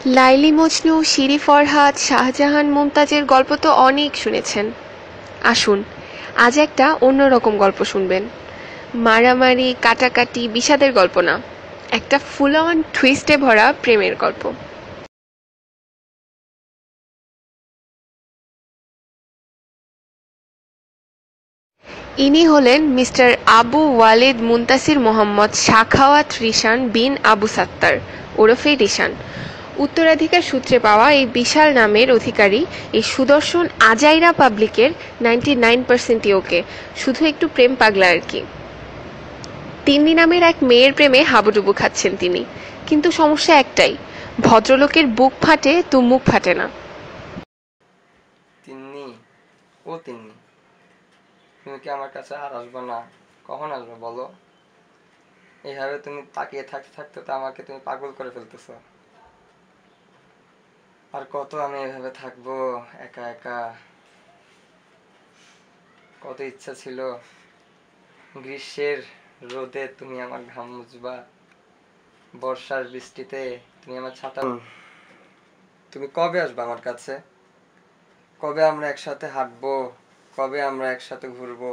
Laili Majnu, Siri Farhad, Shahjahan মুমতাজের গল্প তো অনেক শুনেছেন। আসুন, আজ একটা অন্যরকম গল্প শুনবেন। মারামারি, কাটাকাটি, বিষাদের গল্প না, একটা ফুল অন টুইস্টে ভরা প্রেমের গল্প। ইনি হলেন মিস্টার আবু ওয়ালিদ মুনতাসির মোহাম্মদ সাখাওয়াত রিশান বিন আবু সাত্তার ওরফে রিশান। উত্তরাধিকার সূত্রে পাওয়া এই বিশাল নামের অধিকারী এই সুদর্শন আজাইরা পাবলিকের 99%ই ওকে, শুধু একটু প্রেম পাগলা আর কি। তিন্নি নামের এক মেয়ের প্রেমে হাবুডুবু খাচ্ছেন তিনি, কিন্তু সমস্যা একটাই, ভদ্রলোকের বুক ফাটে তো মুখ ফাটে না। তিন্নি, ও তিন্নি, তুমি কি আমার কাছে আর আসবে না? কখন আসবে বলো? এইভাবে তুমি তাকিয়ে থাকতে থাকতে তো আমাকে তুমি পাগল করে ফেলতেছো। আর কত আমি এভাবে থাকবো একা একা? কত ইচ্ছা ছিল গ্রীষ্মের রোদে তুমি আমার ঘাম মুছবা, বর্ষার বৃষ্টিতে তুমি আমার ছাতা। তুমি কবে আসবে আমার কাছে? কবে আমরা একসাথে হাঁটবো? কবে আমরা একসাথে ঘুরবো?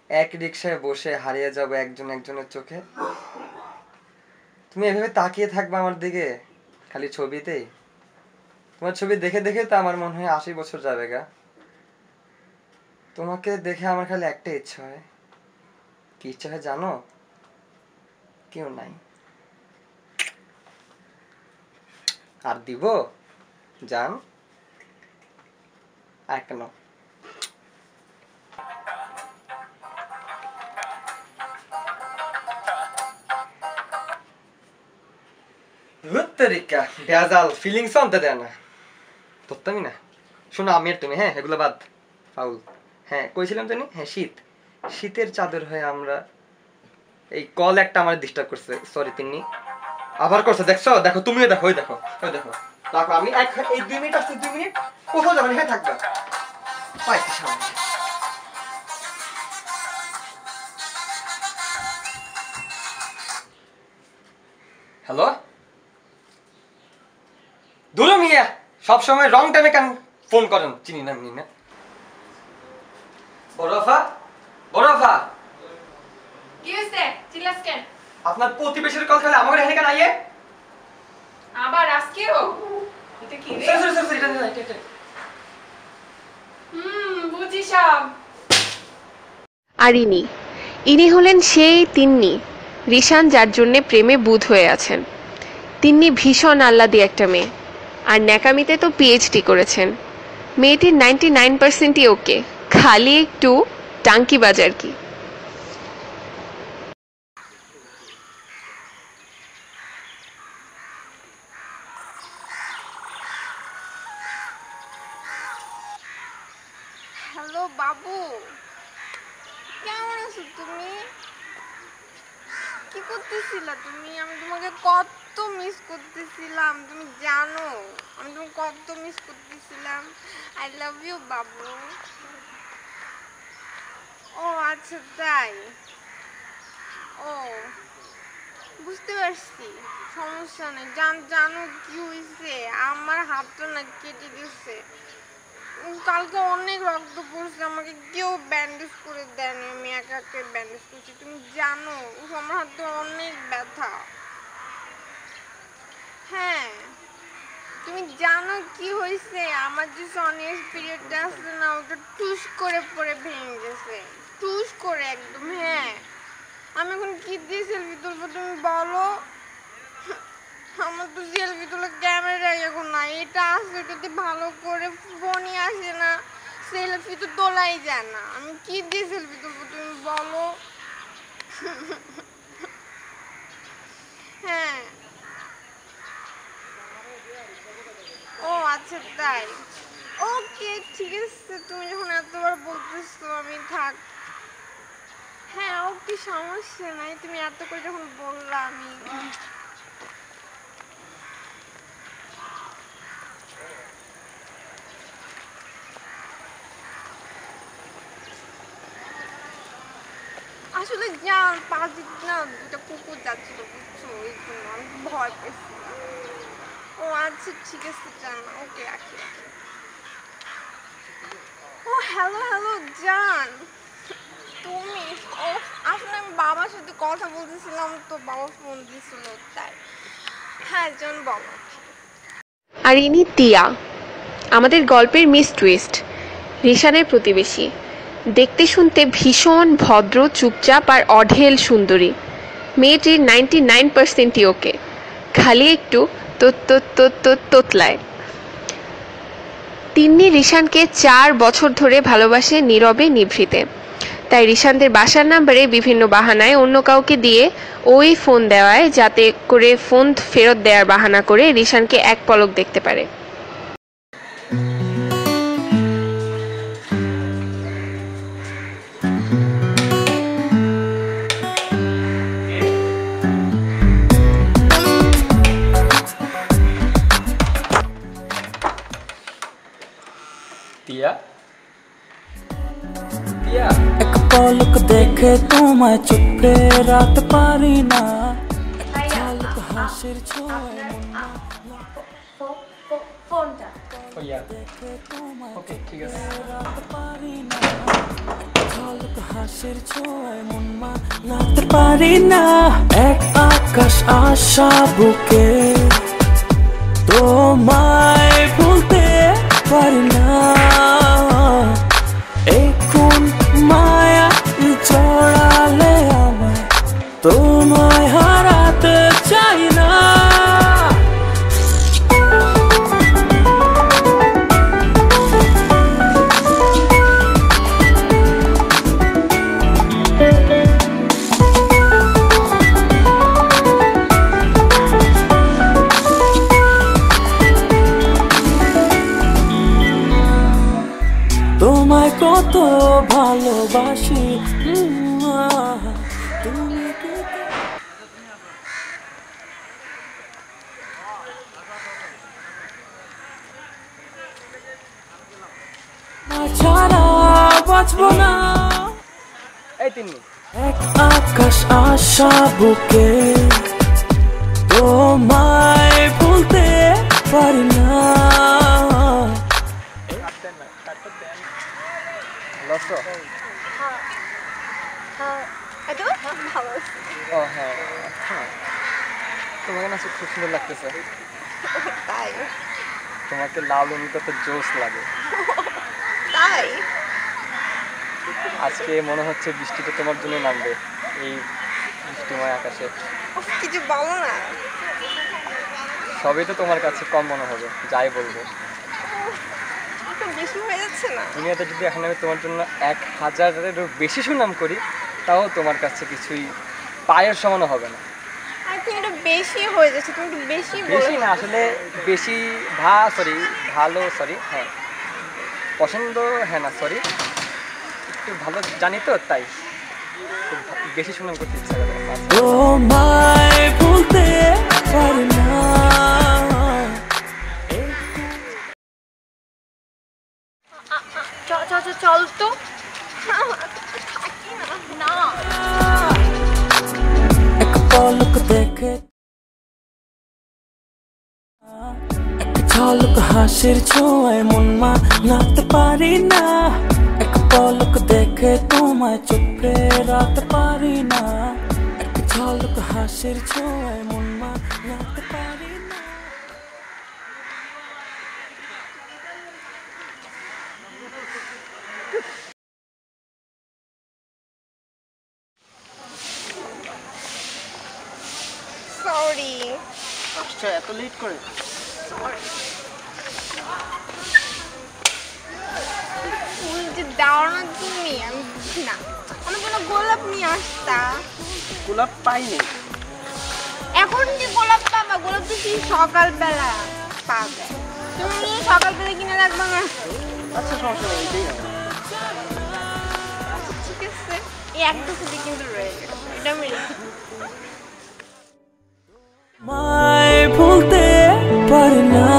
এক রিক্সায় বসে হারিয়ে যাব একজন একজনের চোখে। তুমি এভাবে তাকিয়ে থাকবে আমার দিকে খালি ছবিতেই? তোমার ছবি দেখে দেখে তো আমার মনে হয় 80 বছর যাবে গা। তোমাকে দেখে আমার খালি একটা ইচ্ছা হয়। কি ইচ্ছা হয় জানো? কেউ নাই। আর দিব জান একটা নাও। ভেজাল ফিলিংস আনতে দেয় না, ধরতামই না। শোনো, আমি আর তুমি, হ্যাঁ এগুলো বাদ, ফাউল। হ্যাঁ কইছিলাম জানি, হ্যাঁ শীত, শীতের চাদর হয়ে আমরা এই কল একটা আমার ডিস্টার্ব করছে, সরি তিন্নি। আবার করছে, দেখছো? দেখো তুমিও দেখো, ওই দেখো, ওই দেখো। দেখো আমি এই 2 মিনিট আসছে, 2 মিনিট কোথাও যাবেন, হ্যাঁ থাকবা পাইছি সামনে। হ্যালো, দূরে মিয়া, সবসময় রং টাইমে কেন ফোন করেন? চিনি না মিনি না। বড়ফা, বড়ফা, কি হইছে? চিল্লাস কেন? আপনার প্রতিবেশীর কল খালি আমাকে হেনে কেন আইয়ে? আবার আজকেও? এটা কি রে? সরি এটা না, এটা বুঝি সব। আর ইনি হলেন সেই তিন্নি, রিশান যার জন্যে প্রেমে বুঁদ হয়ে আছেন। তিন্নি ভীষণ আহ্লাদী একটা মেয়ে, আর ন্যাকামিতে তো পিএইচডি করেছেন। মেয়েটির 99%ই ওকে, খালি একটু টাঙ্কি বাজার কি। হ্যালো বাবু, কেমন আছো তুমি? কি করতেছিলা তুমি? আমি তোমাকে কত মিস করতেছিলাম, তুমি জানো আমি তোমাকে কত মিস করতেছিলাম। আই লাভ ইউ বাবু। ও আচ্ছা তাই। ও বুঝতে পারছি, সমস্যা নেই। জানো কি হয়েছে? আমার হাতটা না কেটে গেছে। কালকে অনেক রক্ত পড়ছে, আমাকে কেউ ব্যান্ডেজ করে দেয়নি, আমি একা একা ব্যান্ডেজ করছি। তুমি জানো আমার হাতে অনেক ব্যথা। হ্যাঁ, তুমি জানো কি হয়েছে? আমার যে সনিয়াস পিরিয়ডটা আছে না, ওটা টুস করে পড়ে ভেঙে গেছে, টুস করে একদম। হ্যাঁ, আমি এখন কি দিয়ে সেলফি তুলবো তুমি বলো? আমার তো সেলফি তোলা ক্যামেরাই এখন নাই। এটা আছে, এটাতে ভালো করে ফোনই আসে না, সেলফি তো তোলাই যায় না। আমি কি দিয়ে সেলফি তুলবো তুমি বলো? হ্যাঁ, ও আচ্ছা তাই। ওকে ঠিক আছে, তুমি যখন এতবার বলতেছো আমি থাক। হ্যাঁ ওকে, সমস্যা নাই, তুমি এত করে যখন বললা আমি। আসলে জান, পাঁচ দিন না দুটা কুকুর যাচ্ছিল বুঝছো, ওই জন্য আমি ভয় পেয়েছিলাম। ও আচ্ছা ঠিক আছে জান, ওকে রাখি। ও হ্যালো হ্যালো জান, তুমি? ও আসলে আমি বাবার সাথে কথা বলতেছিলাম তো, বাবা ফোন দিছিল তাই। হ্যাঁ জান বলো। আর ইনি তিয়া, আমাদের গল্পের মিস টুইস্ট, রিশানের প্রতিবেশী। দেখতে শুনতে ভীষণ ভদ্র, চুপচাপ আর অঢেল সুন্দরী। মেয়েটির 99%ই ওকে, খালি একটু তোতলায়। তিন্নি রিশানকে 4 বছর ধরে ভালোবাসে নীরবে নিভৃতে। তাই রিশানদের বাসার নাম্বারে বিভিন্ন বাহানায় অন্য কাউকে দিয়ে ওই ফোন দেওয়ায়, যাতে করে ফোন ফেরত দেওয়ার বাহানা করে রিশানকে এক পলক দেখতে পারে। টিয়া, টিয়া, এক পলক দেখে তোমায় চোখে রাত পারি না, এক ঝলক হাসির ছোঁয়ায় ফোনটা দেখে তোমায় ওকে ঠিক আছে। রাত পারি না, এক ঝলক হাসির ছোঁয়ায় মন মানাতে পারি না। এক আকাশ আশা বুকে তোমায় ভুলতে পারি না, এখন মায়া জড়ালে আমায় তোমায় হারাতে চাই না। তোমায় কত ভালোবাসি, তুমি কি ছাড়া বাঁচবো না। এই তিন্নি, এক আকাশ আশা বুকে তোমায় ভুলতে পারি না। লসো? ভালো আছি। ও হ্যাঁ, তোমাকে না খুব সুন্দর লাগতেছে। তাই? তোমাকে লাল লুঙ্গিটা তো জোস লাগে। তাই? আজকে মনে হচ্ছে বৃষ্টিটা তোমার জন্য নামবে এই বৃষ্টিময় আকাশে। কিছু বলো না। সবই তো তোমার কাছে কম মনে হবে, যাই বলবো। একটু বেশি হয়ে যাচ্ছে না? দুনিয়াতে যদি এখন আমি তোমার জন্য 1000-এরও বেশি সুনাম করি, তাও তোমার কাছে কিছুই পায়ের সমানও হবে না। আর তুমি এটা বেশি হয়ে যাচ্ছে, তুমি একটু বেশি বেশি না, আসলে বেশি ভালো, হ্যাঁ পছন্দ, হ্যাঁ না সরি, একটু ভালো জানি তো, তাই খুব বেশি সুনাম করতে ইচ্ছা করে। তোমায় ভুলতে পারি না। চল তো না। এক পলক দেখে, এক ঝলক হাসির ছোঁয়ায় মন মানাতে পারি না। এক পলক দেখে তোমায় চোখে রাত পারি না, এক ঝলক হাসির ছোঁয়ায় মন মানাতে পারি না। সরি। আচ্ছা, এত লেট করে? ফুল যে দাও না তুমি, আমি বুঝি না। আমি কোনো গোলাপ নিয়ে আসতা। গোলাপ পাইনি। এখন যে গোলাপ পাবা, গোলাপ তো সেই সকালবেলা পাবে। তুমি নিয়ে সকালবেলা কিনে রাখবা না? আচ্ছা সমস্যা নেই, এটাই হবে। ঠিক আছে, এই একটা ফুলে কিন্তু রয়ে গেছে, এটা আমি রেখে দিই। মায় ভুলতে পারি না,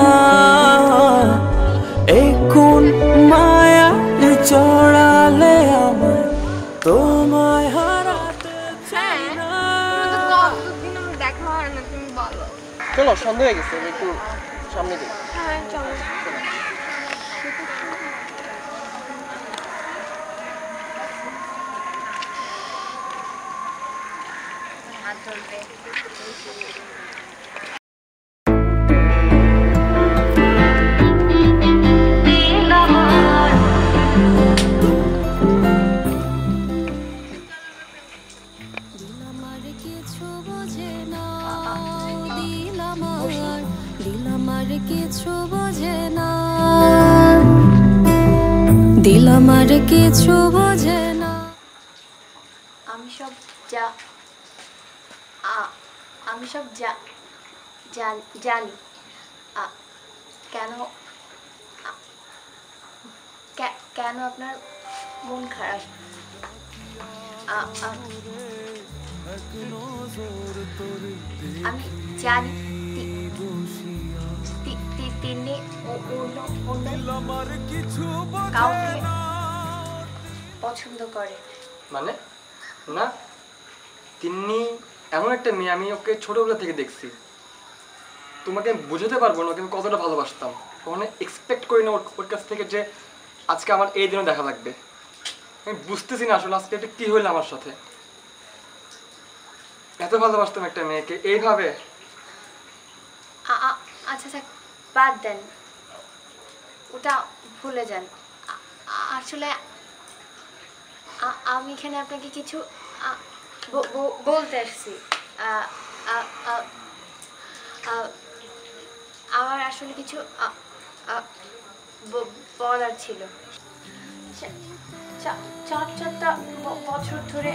এখন মায়া জড়ালে আমায় তোমায় হারাতে চাই না। তোমার তো কতদিন আমার দেখা হয় না, তুমি বলো। চলো, সন্ধ্যা হয়ে গেছে, একটু সামনে দিন। হ্যাঁ চলো। হাত ধরবে। আমি সব জানি কেন কেন আপনার মন খারাপ। আমি জানি তিনি কাউকে পছন্দ করে। মানে না, তিনি এমন একটা মেয়ে, আমি ওকে ছোটবেলা থেকে দেখছি। তোমাকে আমি বুঝাতে পারবো না ওকে আমি কতটা ভালোবাসতাম। কখনো এক্সপেক্ট করি না ওর কাছ থেকে যে আজকে আমার এই দিনও দেখা লাগবে। আমি বুঝতেছি না আসলে আজকে এটা কি হইলো আমার সাথে। এত ভালোবাসতাম একটা মেয়েকে এইভাবে। আচ্ছা আচ্ছা বাদ দেন, ওটা ভুলে যান। আসলে আমি এখানে আপনাকে কিছু বলতে আসছি। আমার আসলে কিছু বলার ছিল। 4-4টা বছর ধরে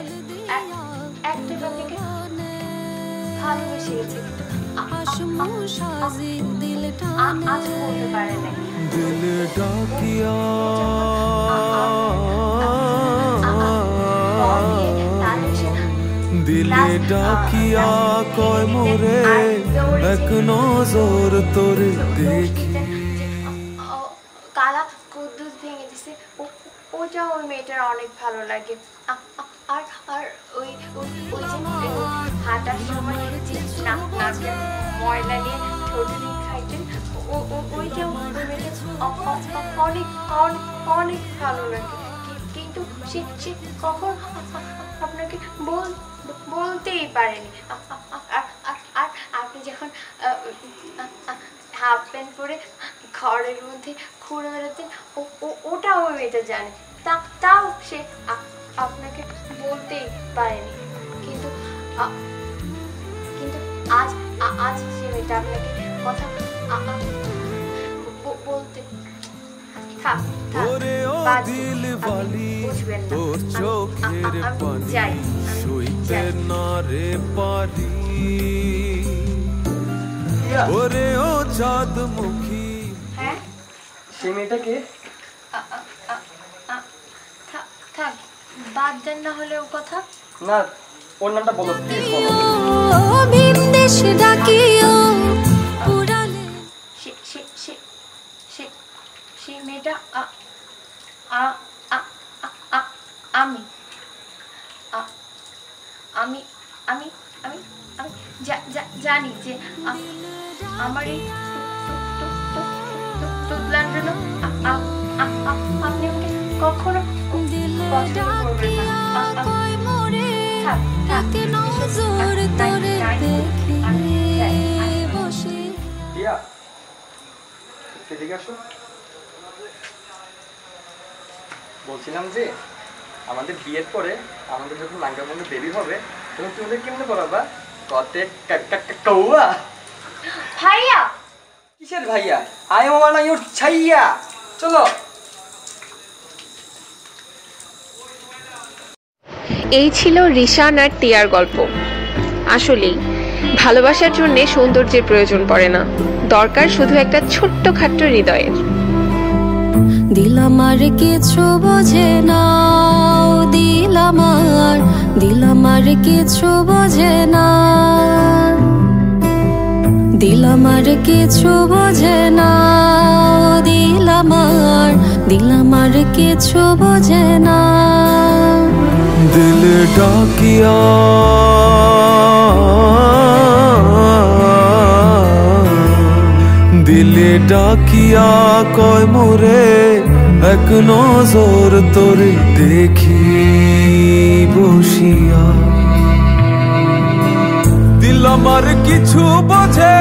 একটা আপনাকে ভালোবেসে গেছে, কিন্তু আজ বলতে পারে না। দিলে ডাকিয়া কয় মোরে এক নজর তোরে দেখি। কালা কুদ্দুস ভেঙে দিছে, ওটা ওই মেয়েটার অনেক ভালো লাগে। আর আর ওই ওই যে হাঁটার সময় নাকে ময়লা নিয়ে ঠোঁটে নিয়ে খাইতেন, ওইটা ওই মেয়েটা অনেক অনেক অনেক ভালো লাগে। কিন্তু সে কখন আপনাকে বলতেই পারেনি। আর আপনি যখন হাফ প্যান্ট পরে ঘরের মধ্যে ঘুরে বেড়াতেন, ওটা ওই মেয়েটা জানে, তাও সে আপনাকে বলতেই পারেনি। কিন্তু কিন্তু আজ আজ সে মেয়েটা আপনাকে কথা বলতে বুঝবেন না। সইতে না রে পারি ওরে ও চাঁদ মুখী। হ্যাঁ সেই মেয়েটাকে থাক, বাদ দেন না হলে ও কথা। না, ওর নামটা বলো প্লিজ বলো। সেই মেয়েটা আমি আমি আমি আমি আমি জানি যে আমার এই তুতলার জন্য আপনি আমাকে কখনো পছন্দ করবেন না। এদিকে আসো। বলছিলাম যে আমাদের বিয়ের পরে আমাদের যখন নাঙ্গা বন্ধু বেবি হবে তখন তুমি ওদের কেমনে পড়াবা? কতে কৌয়া ভাইয়া। কিসের ভাইয়া? আই এম ওয়ান ইউর ছাইয়া। চলো। এই ছিল রিশান আর টিয়ার গল্প। আসলেই ভালোবাসার জন্য সৌন্দর্যের প্রয়োজন পড়ে না, দরকার শুধু একটা ছোট্ট খাট্ট হৃদয়ের। দিলামার কিছু বোঝে না, দিলামার কিছু বোঝে না, দিলামার কিছু বোঝে না, দিলামার কিছু বোঝে না। দিল ডাকিয়া দিলে ডাকিয়া কয় মোরে এক নজর তোরে দেখি বসিয়া। দিল আমার কিছু বোঝে